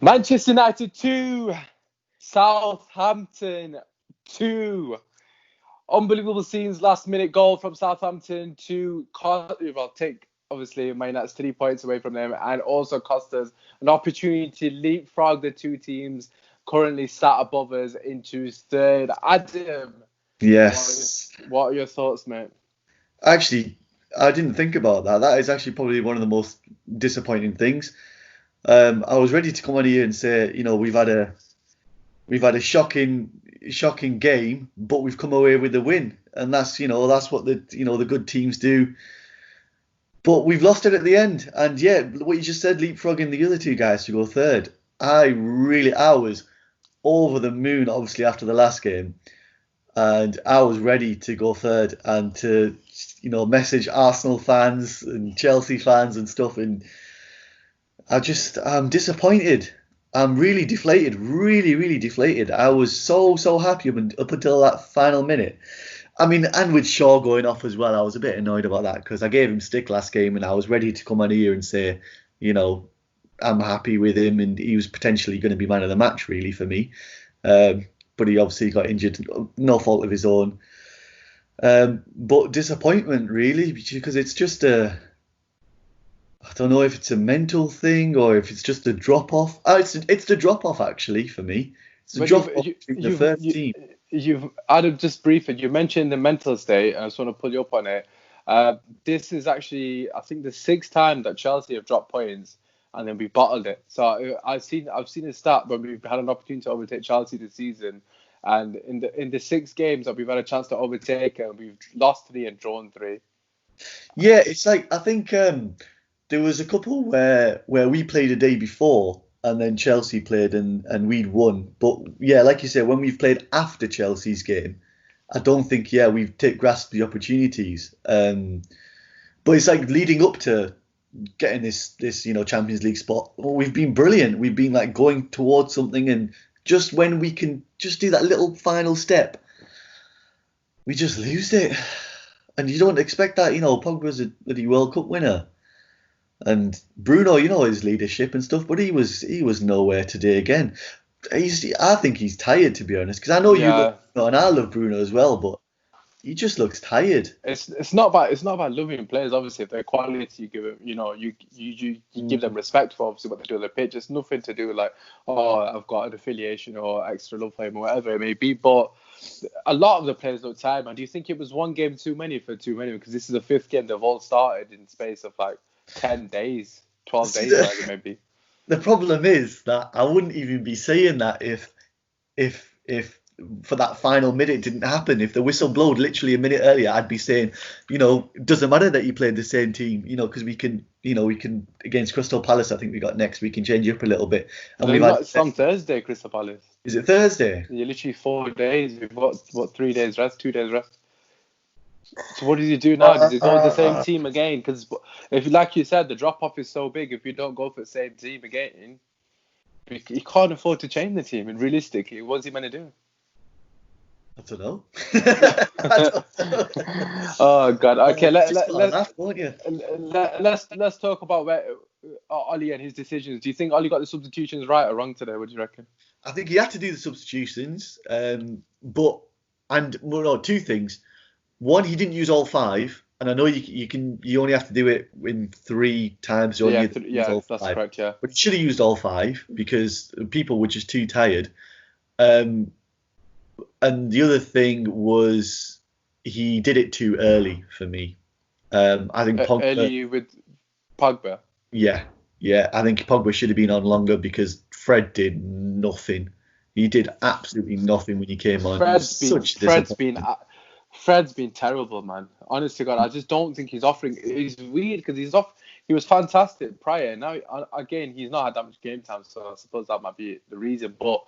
Manchester United 2, Southampton 2. Unbelievable scenes, last minute goal from Southampton to take obviously Man United's 3 points away from them and also cost us an opportunity to leapfrog the two teams currently sat above us into third. Adam, Yes. What are your thoughts, mate? Actually, I didn't think about that. That is actually probably one of the most disappointing things. I was ready to come on here and say, we've had a shocking game, but we've come away with a win, and that's what the good teams do. But we've lost it at the end, and yeah, what you just said, leapfrogging the other two guys to go third. I was over the moon, obviously after the last game, and I was ready to go third and to message Arsenal fans and Chelsea fans and stuff, and I'm disappointed. I'm really deflated, really, really deflated. I was so happy up until that final minute. I mean, and with Shaw going off as well, I was a bit annoyed about that because I gave him stick last game and I was ready to come on here and say, I'm happy with him and he was potentially going to be man of the match really for me. But he obviously got injured, no fault of his own. But disappointment really, because it's just I don't know if it's a mental thing or if it's just a drop off. It's the drop off actually for me. It's the drop off between the first team. Adam, just briefly, you mentioned the mental state. I just want to pull you up on it. This is actually, I think, the 6th time that Chelsea have dropped points and then we bottled it. So I've seen a stat when we've had an opportunity to overtake Chelsea this season, and in the 6 games that we've had a chance to overtake, and we've lost 3 and drawn 3. Yeah, it's like I think there was a couple where we played a day before and then Chelsea played and we'd won. But yeah, like you said, when we've played after Chelsea's game, I don't think we've grasped the opportunities. But it's like leading up to getting this Champions League spot. Well, we've been brilliant. We've been like going towards something, and just when we can just do that little final step, we just lose it. And you don't expect that. Pogba's a bloody World Cup winner. And Bruno, his leadership and stuff, but he was nowhere today again. I think he's tired, to be honest, because I know you love Bruno and I love Bruno as well, but he just looks tired. It's not about loving players. Obviously, if they're quality, you give them, you give them respect for obviously what they do on the pitch. It's nothing to do with like, oh, I've got an affiliation or extra love for him or whatever it may be. But a lot of the players look tired, man. Do you think it was one game too many for too many? Because this is the 5th game they've all started in space of like 10 days, 12 days, whatever it may be. The problem is that I wouldn't even be saying that if for that final minute didn't happen. If the whistle blowed literally a minute earlier, I'd be saying, it doesn't matter that you played the same team, because we can against Crystal Palace. I think we got next. We can change up a little bit. And it's on Thursday, Crystal Palace. Is it Thursday? You're literally 4 days. We've got 3 days rest, 2 days rest. So what does he do now? Does he go with the same team again? Because if, like you said, the drop off is so big. If you don't go for the same team again, you can't afford to change the team. And realistically, what's he meant to do? I don't know. Oh God. Okay, let's talk about Ollie and his decisions. Do you think Ollie got the substitutions right or wrong today? What do you reckon? I think he had to do the substitutions, but two things. One, he didn't use all 5, and I know you only have to do it in 3 times. That's correct. Yeah, but he should have used all 5 because people were just too tired. And the other thing was he did it too early for me. I think Pogba, early with Pogba. Yeah. I think Pogba should have been on longer because Fred did nothing. He did absolutely nothing when he came on. Fred's been terrible, man. Honest to God, I just don't think he's offering. It's weird because he was fantastic prior. Now, again, he's not had that much game time, so I suppose that might be the reason. But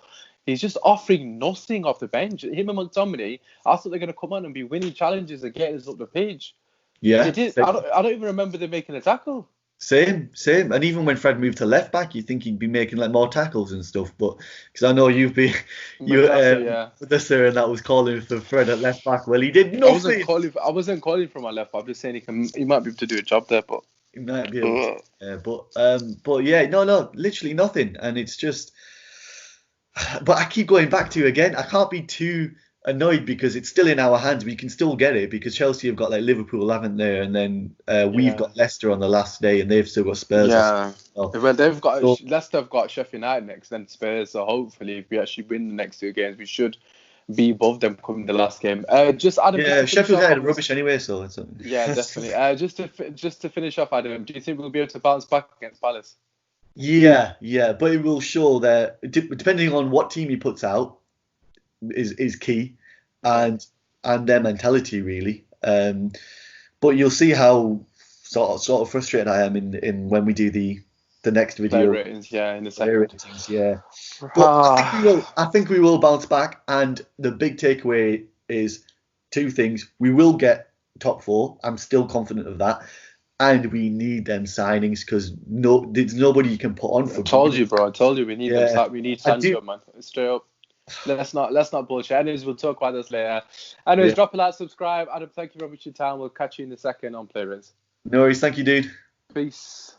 he's just offering nothing off the bench. Him and Montgomery, I thought they're going to come on and be winning challenges and getting us up the pitch. Yeah. They did. I don't even remember them making a tackle. Same. And even when Fred moved to left back, you think he'd be making like more tackles and stuff. But because I know you with this there, and that was calling for Fred at left back. Well, he did nothing. I wasn't calling for my left back. I'm just saying he might be able to do a job there, but He might be able to. But yeah, no, literally nothing. And it's just, but I keep going back to again. I can't be too annoyed because it's still in our hands. We can still get it because Chelsea have got like Liverpool, haven't they? And then we've got Leicester on the last day, and they've still got Spurs. Yeah. Well, they've got So- Leicester have got Sheffield United next, then Spurs. So hopefully, if we actually win the next 2 games, we should be above them coming the last game. Just Adam. Yeah, just to finish Sheffield off United are on rubbish anyway, so it's Yeah, definitely. Just to finish off, Adam, do you think we'll be able to bounce back against Palace? Yeah, but it will show that depending on what team he puts out is key, and their mentality really. But you'll see how sort of frustrated I am in when we do the next video. Player ratings, in the second. Ratings, yeah. But I think we will bounce back, and the big takeaway is 2 things. We will get top 4. I'm still confident of that. And we need them signings because there's nobody you can put on for. I told you, bro. I told you we need them. We need Sancho, man. Straight up. Let's not bullshit. Anyways, we'll talk about this later. Anyways, drop a like, subscribe. Adam, thank you very much for your time. We'll catch you in a second on Play Rates. No worries. Thank you, dude. Peace.